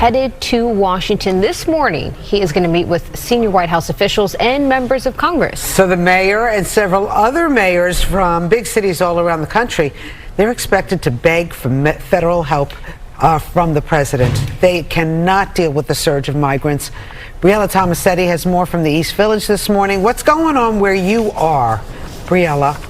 headed to Washington this morning. He is going to meet with senior White House officials and members of Congress. So the mayor and several other mayors from big cities all around the country, they're expected to beg for federal help from the president. They cannot deal with the surge of migrants. Briella Tomasetti has more from the East Village this morning. What's going on where you are, Briella?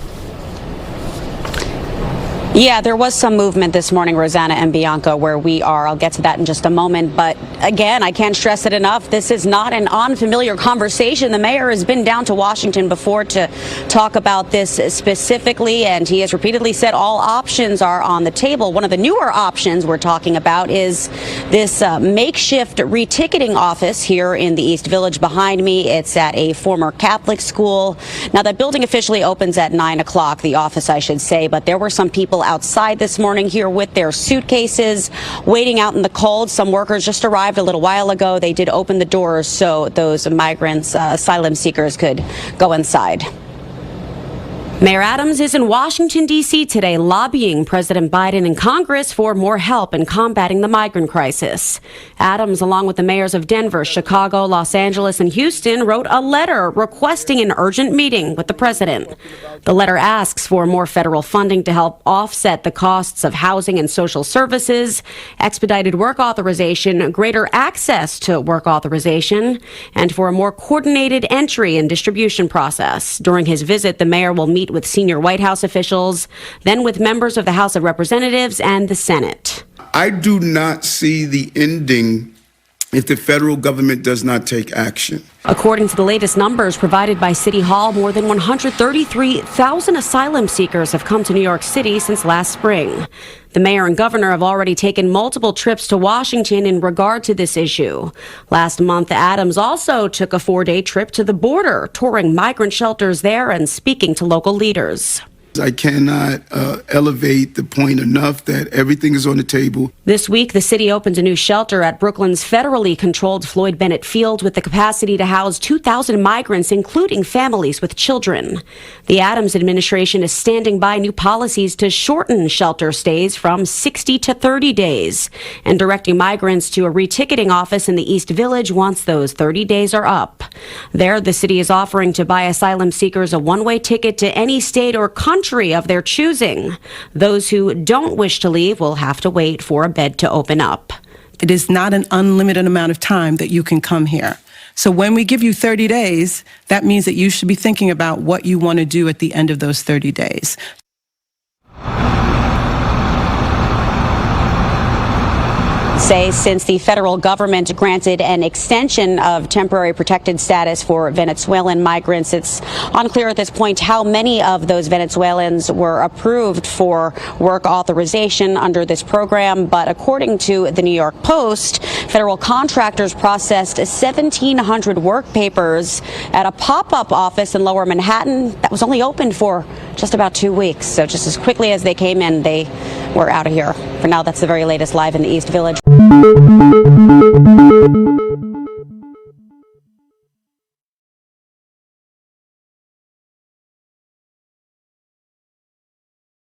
Yeah, there was some movement this morning, Rosanna and Bianca, where we are. I'll get to that in just a moment. But again, I can't stress it enough. This is not an unfamiliar conversation. The mayor has been down to Washington before to talk about this specifically, and he has repeatedly said all options are on the table. One of the newer options we're talking about is this makeshift reticketing office here in the East Village behind me. It's at a former Catholic school. Now, that building officially opens at 9 o'clock, the office, I should say, but there were some people outside this morning here with their suitcases, waiting out in the cold. Some workers just arrived a little while ago. They did open the doors so those migrants, asylum seekers, could go inside. Mayor Adams is in Washington, D.C. today lobbying President Biden and Congress for more help in combating the migrant crisis. Adams, along with the mayors of Denver, Chicago, Los Angeles, and Houston, wrote a letter requesting an urgent meeting with the president. The letter asks for more federal funding to help offset the costs of housing and social services, expedited work authorization, greater access to work authorization, and for a more coordinated entry and distribution process. During his visit, the mayor will meet with senior White House officials, then with members of the House of Representatives and the Senate. I do not see the ending if the federal government does not take action. According to the latest numbers provided by City Hall, more than 133,000 asylum seekers have come to New York City since last spring. The mayor and governor have already taken multiple trips to Washington in regard to this issue. Last month, Adams also took a 4-day trip to the border, touring migrant shelters there and speaking to local leaders. I cannot elevate the point enough that everything is on the table. This week, the city opens a new shelter at Brooklyn's federally controlled Floyd Bennett Field with the capacity to house 2,000 migrants, including families with children. The Adams administration is standing by new policies to shorten shelter stays from 60 to 30 days and directing migrants to a reticketing office in the East Village once those 30 days are up. There, the city is offering to buy asylum seekers a one-way ticket to any state or country of their choosing. Those who don't wish to leave will have to wait for a bed to open up. It is not an unlimited amount of time that you can come here. So when we give you 30 days, that means that you should be thinking about what you want to do at the end of those 30 days. Say since the federal government granted an extension of temporary protected status for Venezuelan migrants, it's unclear at this point how many of those Venezuelans were approved for work authorization under this program. But according to the New York Post, federal contractors processed 1,700 work papers at a pop-up office in Lower Manhattan that was only open for just about 2 weeks. So just as quickly as they came in, they were out of here. For now, that's the very latest live in the East Village.